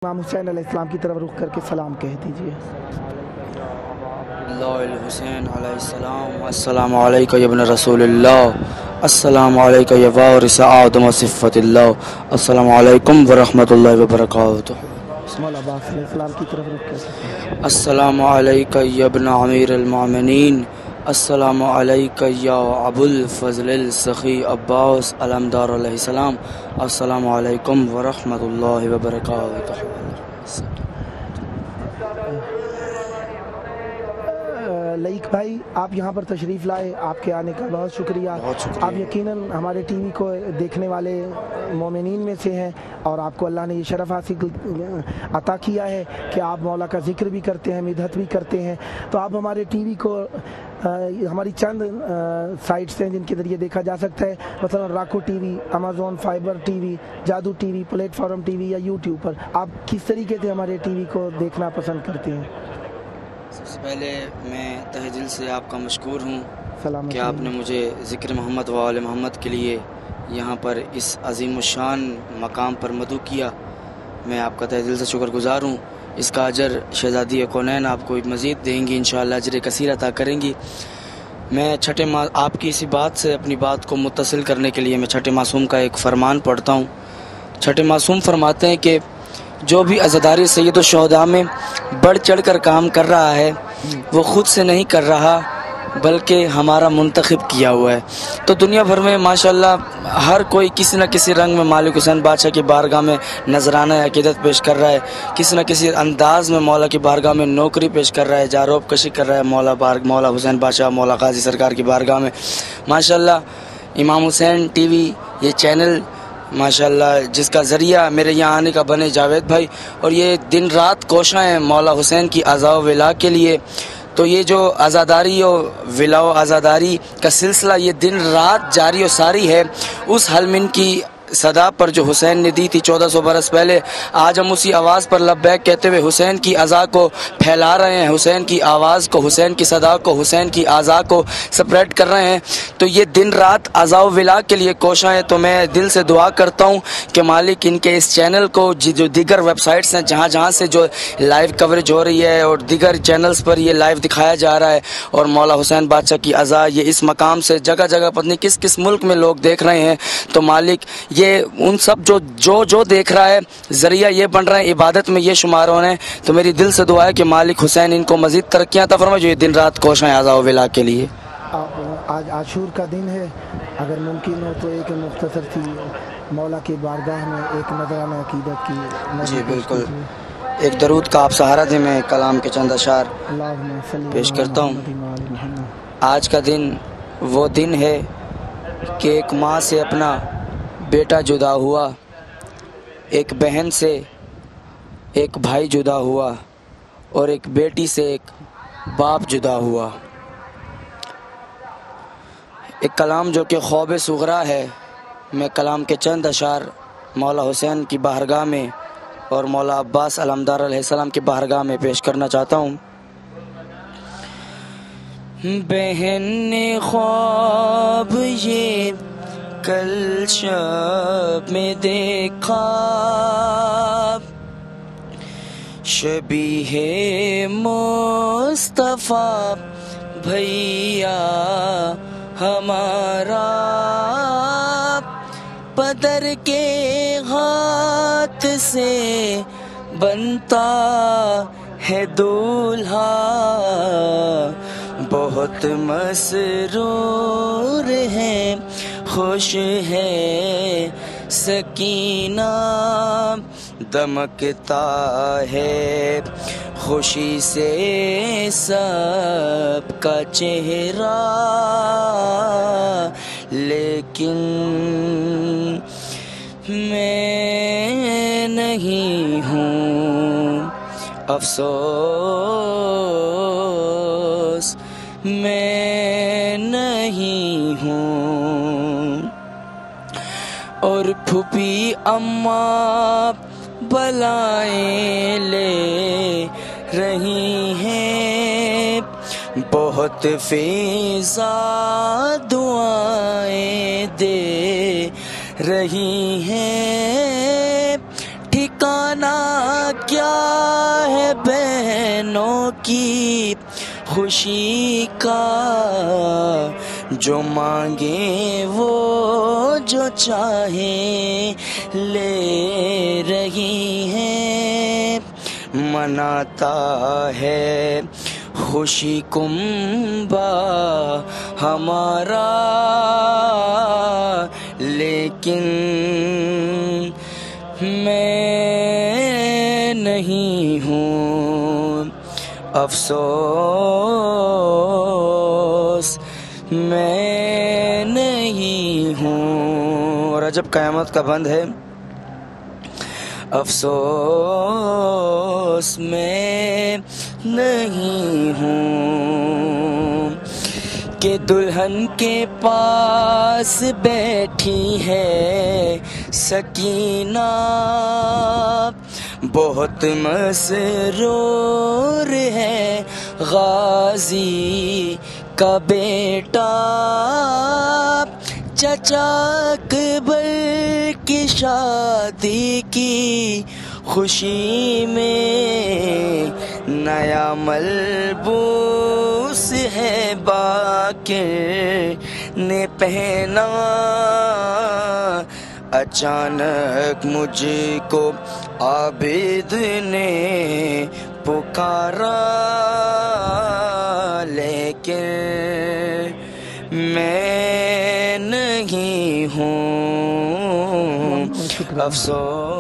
इमाम हुसैन अलैहिस्सलाम की तरफ रुख करके सलाम कह दीजिए। हुसैन अलैहिस्सलाम, अस्सलामु अलैका या इब्न रसूलिल्लाह, अस्सलामु अलैका या वारिस आदम सिफ़तिल्लाह, अस्सलामु अलैकुम व रहमतुल्लाहि व बरकातुहू। मौला अब्बास अलैहिस्सलाम की तरफ रुख करके अस्सलामु अलैका या इब्न अमीरुल मोमिनीन, अस्सलामु अलैका या अबुल फज़लिल सखी अब्बास अलमदार अलैहिस्सलाम, अस्सलामु अलैकुम व रहमतुल्लाहि व बरकातुहू। लईक भाई, आप यहाँ पर तशरीफ़ लाए, आपके आने का बहुत शुक्रिया। आप यकीनन हमारे टीवी को देखने वाले मोमिनीन में से हैं और आपको अल्लाह ने ये शरफ़ हासिल अता किया है कि आप मौला का ज़िक्र भी करते हैं, मिदहत भी करते हैं। तो आप हमारे टीवी को हमारी चंद साइट्स हैं जिनके ज़रिए देखा जा सकता है, मतलब राको टीवी, अमेज़ॉन फाइबर टीवी, जादू टीवी, प्लेटफॉर्म टीवी या यूट्यूब पर। आप किस तरीके से हमारे टीवी को देखना पसंद करते हैं? सबसे पहले मैं तहे दिल से आपका मशकूर हूँ कि आपने मुझे ज़िक्र मोहम्मद व आले मोहम्मद के लिए यहाँ पर इस अज़ीमुश्शान मकाम पर मदऊ किया। मैं आपका तहे दिल से शुक्रगुज़ार हूँ। इसका अजर शहज़ादी कौनैन आपको मज़ीद देंगी, इंशाअल्लाह अजर कसीर अता करेंगी। मैं आपकी इसी बात से अपनी बात को मुत्तसिल करने के लिए मैं छठे मासूम का एक फ़रमान पढ़ता हूँ। छठे मासूम फरमाते हैं कि जो भी अज़ादारी सैयदो शुहदा में बढ़ चढ़ कर काम कर रहा है वो ख़ुद से नहीं कर रहा बल्कि हमारा मुंतखब किया हुआ है। तो दुनिया भर में माशाअल्लाह हर कोई किसी न किसी रंग में मालिक हुसैन बादशाह की बारगाह में नजराना अक़ीदत पेश कर रहा है, किसी न किसी अंदाज में मौला की बारगाह में नौकरी पेश कर रहा है, जारोब कशी कर रहा है मौला हुसैन बादशाह मौला क़ाज़ी सरकार की बारगाह में। माशाअल्लाह इमाम हुसैन टीवी ये चैनल माशाअल्लाह जिसका ज़रिया मेरे यहाँ आने का बने जावेद भाई, और ये दिन रात कोशां हैं मौला हुसैन की अज़ा व विला के लिए। तो ये जो आज़ादारी और विला व आज़ादारी का सिलसिला ये दिन रात जारी और सारी है। उस हलमिन की सदा पर जो हुसैन ने दी थी 1400 बरस पहले, आज हम उसी आवाज़ पर लब्बैक कहते हुए हुसैन की अज़ा को फैला रहे हैं, हुसैन की आवाज़ को, हुसैन की सदा को, हुसैन की अज़ा को स्प्रेड कर रहे हैं। तो ये दिन रात अज़ा व विला के लिए कोशां है। तो मैं दिल से दुआ करता हूँ कि मालिक इनके इस चैनल को जो दीगर वेबसाइट्स हैं जहाँ जहाँ से जो लाइव कवरेज हो रही है और दीगर चैनल्स पर ये लाइव दिखाया जा रहा है और मौला हुसैन बादशाह की अज़ा ये इस मकाम से जगह जगह पत्नी किस किस मुल्क में लोग देख रहे हैं। तो मालिक ये उन सब जो देख रहा है ज़रिया ये बन रहा है, इबादत में ये शुमार हो रहे हैं। तो मेरी दिल से दुआ है कि मालिक हुसैन इनको मज़ीद तरक्कियाँ अता फरमाए जो ये दिन रात कोशां हैं अज़ा व विला के लिए। आज आशूर का दिन है, अगर मुमकिन हो तो एक मुख्तसर सी मौला की बारगाह में एक नजराना अक़ीदत की। जी बिल्कुल, एक दरूद का आप सहारा दे मैं कलाम के चंद अशार पेश करता हूँ। आज का दिन वो दिन है कि एक माँ से अपना बेटा जुदा हुआ, एक बहन से एक भाई जुदा हुआ और एक बेटी से एक बाप जुदा हुआ। एक कलाम जो कि ख्वाब सुगरा है, मैं कलाम के चंद अशार मौला हुसैन की बारगाह में और मौला अब्बास अलमदार अलैहिस्सलाम की बारगाह में पेश करना चाहता हूँ। बहन ने ख्वाब ये कल शब में देखा, शबीहे मुस्तफा भैया हमारा, पदर के हाथ से बनता है दूल्हा, बहुत मसरूर है खुश है सकीना, दमकता है खुशी से सबका चेहरा, लेकिन मैं नहीं हूँ अफसोस, मैं नहीं हूँ। और फूफी अम्मा बलाएं ले रही हैं, बहुत फ़िज़ा दुआएं दे रही हैं, ठिकाना کیا ہے بہنوں کی خوشی کا، جو مانگے وہ جو چاہے لے رہی ہیں، مناتا ہے خوشی کنبا ہمارا، لیکن میں نہیں ہوں، افسوس میں نہیں ہوں۔ اور عجب قیامت کا بند ہے، افسوس میں نہیں ہوں کہ دلہن کے پاس بیٹھی ہے سکینہ، بہت مسرور ہے غازی کا بیٹا، چچا اکبر کی شادی کی خوشی میں نیا ملبوس ہے باقر نے پہنا، اچانک مجھ کو عابد نے پکارا، لیکن میں نہیں ہوں، افسوس